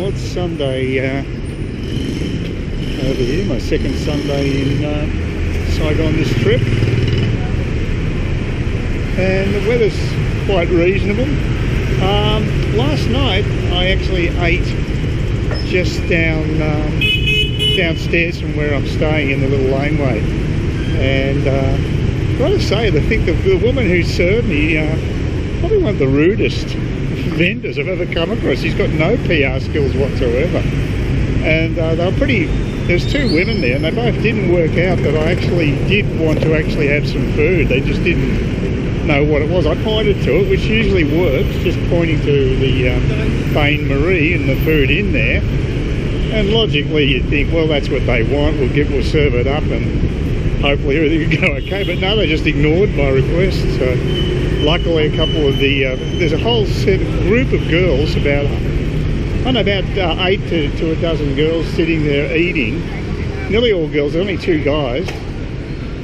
Well, it's Sunday over here, my second Sunday in Saigon this trip, and the weather's quite reasonable. Last night I actually ate just downstairs from where I'm staying in the little laneway, and I've got to say, I think the woman who served me, probably one of the rudest vendors I've ever come across. She's got no PR skills whatsoever, and they were pretty. There's two women there, and they both didn't work out that I actually did want to actually have some food. They just didn't know what it was. I pointed to it, which usually works, just pointing to the Bain Marie and the food in there. And logically, you'd think, well, that's what they want. We'll serve it up, and hopefully everything will go okay. But no, they just ignored my request. So luckily, a couple of the there's a whole group of girls, about 8 to a dozen girls sitting there eating. Nearly all girls, only 2 guys,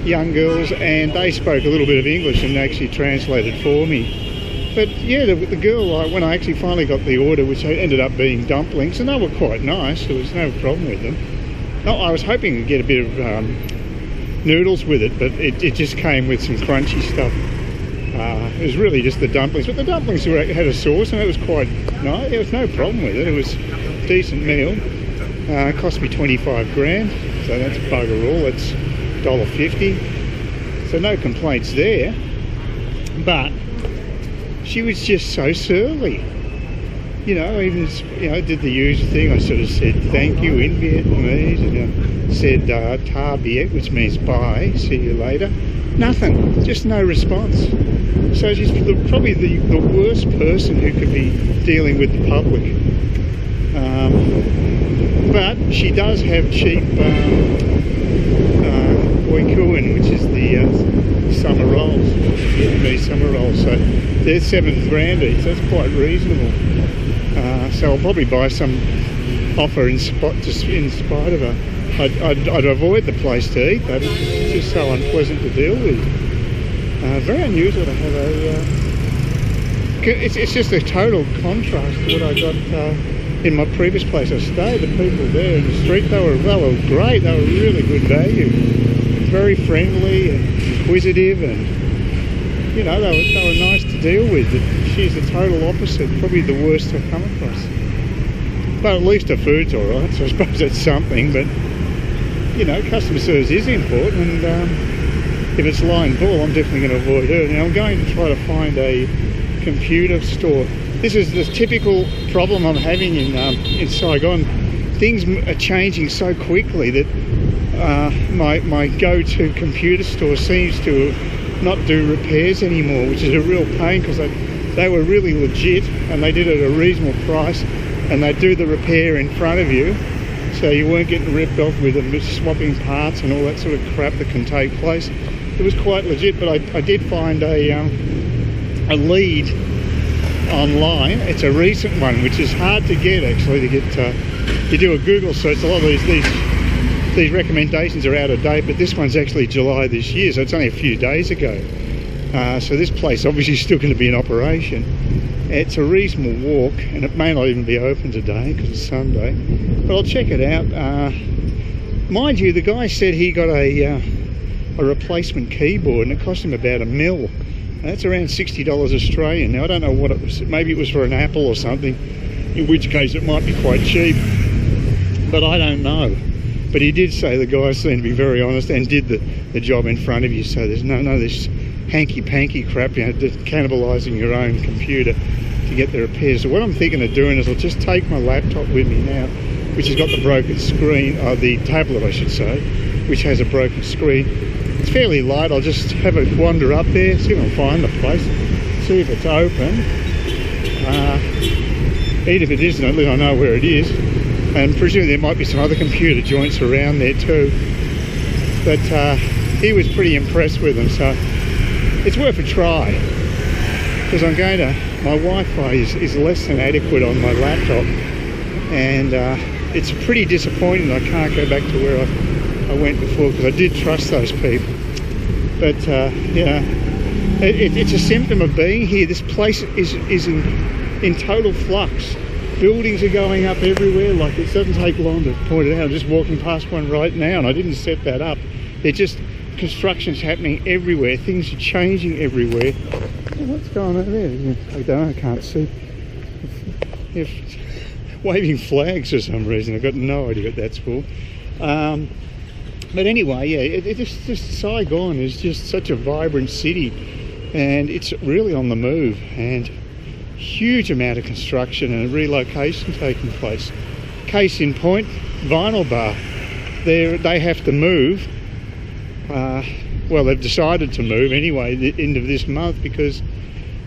young girls, and they spoke a little bit of English and actually translated for me. But yeah, the girl, when I actually finally got the order, which ended up being dumplings, and they were quite nice, there was no problem with them. No, I was hoping to get a bit of noodles with it, but it just came with some crunchy stuff. It was really just the dumplings, but the dumplings had a sauce, and it was quite nice. There was no problem with it. It was a decent meal. It cost me 25 grand, so that's bugger all. That's $1.50, so no complaints there. But she was just so surly, you know. Even, you know, did the usual thing. I sort of said thank you in Vietnamese, and said ta biet, which means bye, see you later. Nothing, just no response. So she's probably the worst person who could be dealing with the public. But she does have cheap boi kuon, which is the summer rolls, Vietnamese summer rolls. So they're 7 grand each. That's quite reasonable. So I'll probably buy some off her in spite of her. I'd avoid the place to eat, though. It's just so unpleasant to deal with. Very unusual to have it's just a total contrast to what I got in my previous place I stayed. The people there in the street, they were great. They were really good value. Very friendly and inquisitive, and you know, they were nice to deal with. She's the total opposite, probably the worst I've come across. But at least her food's alright, so I suppose that's something. But you know, customer service is important, and if it's line ball, I'm definitely going to avoid her. Now I'm going to try to find a computer store. This is the typical problem I'm having in Saigon. Things are changing so quickly that my go-to computer store seems to not do repairs anymore, which is a real pain, because they were really legit and they did it at a reasonable price, and they do the repair in front of you, so you weren't getting ripped off with them, swapping parts and all that sort of crap that can take place. It was quite legit, but I did find a lead online. It's a recent one, which is hard to get actually. To get you do a Google search, a lot of these recommendations are out of date, but this one's actually July this year, so it's only a few days ago. So this place obviously is still going to be in operation. It's a reasonable walk, and it may not even be open today because it's Sunday, but I'll check it out. Mind you, the guy said he got a replacement keyboard, and it cost him about $1 mil. That's around $60 Australian. Now I don't know what it was. Maybe it was for an Apple or something, in which case it might be quite cheap, but I don't know. But he did say the guy seemed to be very honest and did the job in front of you, so there's no this hanky-panky crap, you know, cannibalising your own computer to get the repairs. So what I'm thinking of doing is I'll just take my laptop with me now, which has got the broken screen, the tablet I should say, which has a broken screen. It's fairly light. I'll just have a wander up there, see if I can find the place, see if it's open. Even if it isn't, at least I know where it is, and presumably there might be some other computer joints around there too. But he was pretty impressed with them, so it's worth a try, because my Wi-Fi is less than adequate on my laptop, and it's pretty disappointing that I can't go back to where I went before, because I did trust those people. But you know, it's a symptom of being here. This place is in total flux. buildings are going up everywhere. Like, it doesn't take long to point it out. I'm just walking past one right now, and I didn't set that up. They're just, construction's happening everywhere. Things are changing everywhere. What's going on there? I don't know, I can't see. If waving flags for some reason. I've got no idea what that's for. But anyway, yeah, it's just Saigon is just such a vibrant city, and it's really on the move, and huge amount of construction and relocation taking place. Case in point, Vinyl Bar. They have to move. Well, they've decided to move anyway the end of this month, because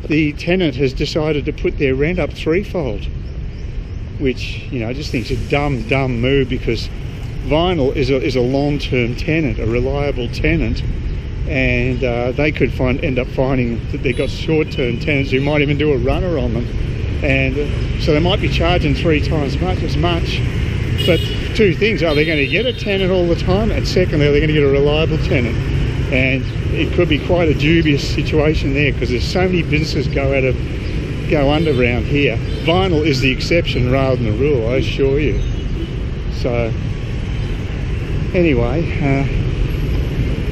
the tenant has decided to put their rent up threefold, which, you know, I just think it's a dumb move, because Vinyl is a long-term tenant, a reliable tenant, and they could end up finding that they've got short-term tenants who might even do a runner on them, and so they might be charging 3 times as much. But two things: are they going to get a tenant all the time, and secondly, are they going to get a reliable tenant? And it could be quite a dubious situation there, because there's so many businesses go under around here. Vinyl is the exception rather than the rule, I assure you. So anyway,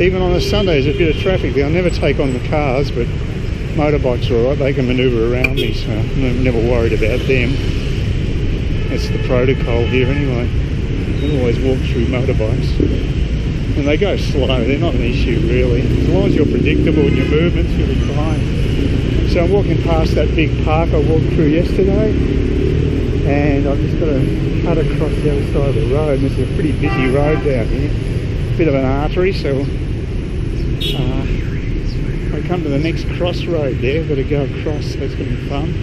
even on a Sunday there's a bit of traffic. They'll never take on the cars, but motorbikes are alright, they can manoeuvre around me, so I'm never worried about them. That's the protocol here anyway. You always walk through motorbikes. And they go slow, they're not an issue really. As long as you're predictable in your movements, you'll be fine. So I'm walking past that big park I walked through yesterday, and I've just got to cut across the other side of the road. This is a pretty busy road down here. Bit of an artery, so I come to the next crossroad there. I've got to go across, so it's going to be fun.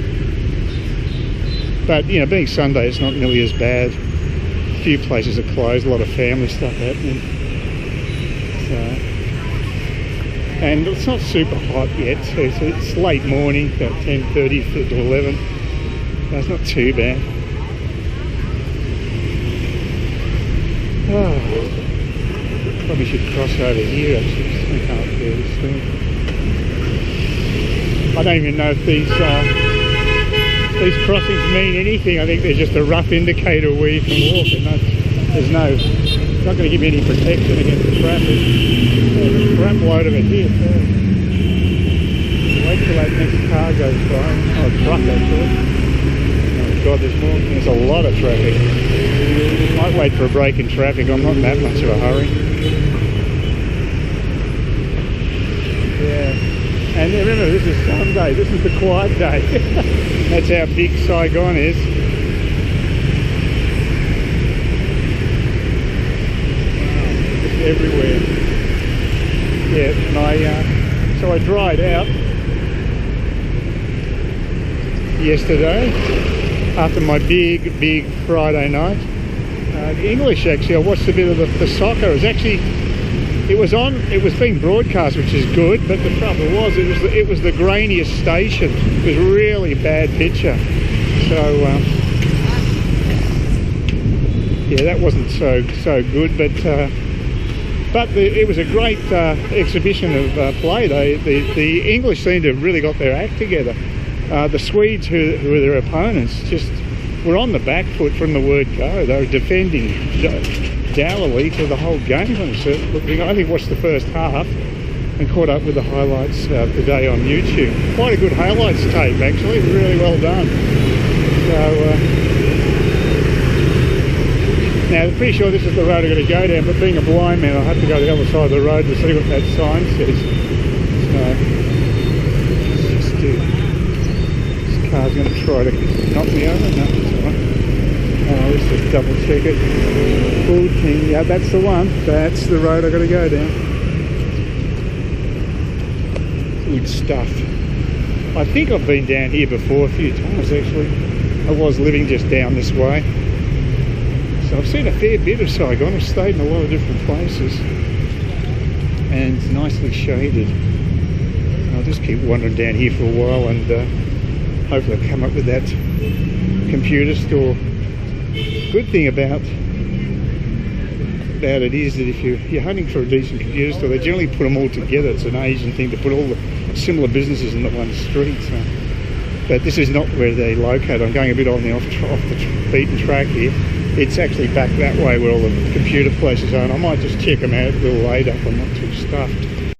But, you know, being Sunday, it's not nearly as bad. A few places are closed, a lot of family stuff happening. So, and it's not super hot yet, so it's late morning, about 10:30 to 11. That's not too bad. Oh, probably should cross over here actually. I can't bear this thing. I don't even know if these crossings mean anything. I think they're just a rough indicator where you can walk, and it's not going to give you any protection against the traffic. There's a crap load of it here too. Wait till that next car goes by. Oh, a truck actually. Oh God, there's a lot of traffic. Might wait for a break in traffic. I'm not in that much of a hurry. Yeah. And remember, this is Sunday. This is the quiet day. That's how big Saigon is. Everywhere. Yeah, and so I dried out yesterday after my big Friday night. The English, actually, I watched a bit of the soccer. It was being broadcast, which is good, but the trouble was it was the grainiest station. It was a really bad picture. So yeah, that wasn't so good, but it was a great exhibition of play. The English seemed to have really got their act together. The Swedes, who were their opponents, just were on the back foot from the word go. They were defending dourly for the whole game. I only watched the first half and caught up with the highlights today on YouTube. Quite a good highlights tape, actually. Really well done. So. Now, I'm pretty sure this is the road I'm going to go down, but being a blind man, I'll have to go to the other side of the road to see what that sign says. So, let's just do. This car's going to try to knock me over. No, it's alright. Let's just double check it. Food King, yeah, that's the one. That's the road I've got to go down. Good stuff. I think I've been down here before a few times, actually. I was living just down this way. So I've seen a fair bit of Saigon. I've stayed in a lot of different places, and it's nicely shaded. I'll just keep wandering down here for a while, and hopefully I'll come up with that computer store. Good thing about it is that if you're hunting for a decent computer store, they generally put them all together. It's an Asian thing to put all the similar businesses in the one street. So But this is not where they're located. I'm going a bit on the off the beaten track here. It's actually back that way where all the computer places are, and I might just check them out a little later if I'm not too stuffed.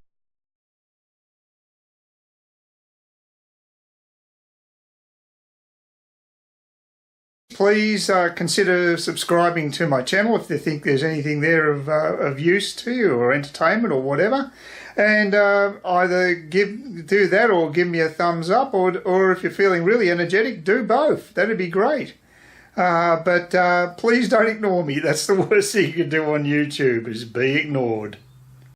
Please consider subscribing to my channel if you think there's anything there of use to you, or entertainment or whatever. And either do that or give me a thumbs up, or if you're feeling really energetic, do both. That'd be great. But please don't ignore me. That's the worst thing you can do on YouTube, is be ignored.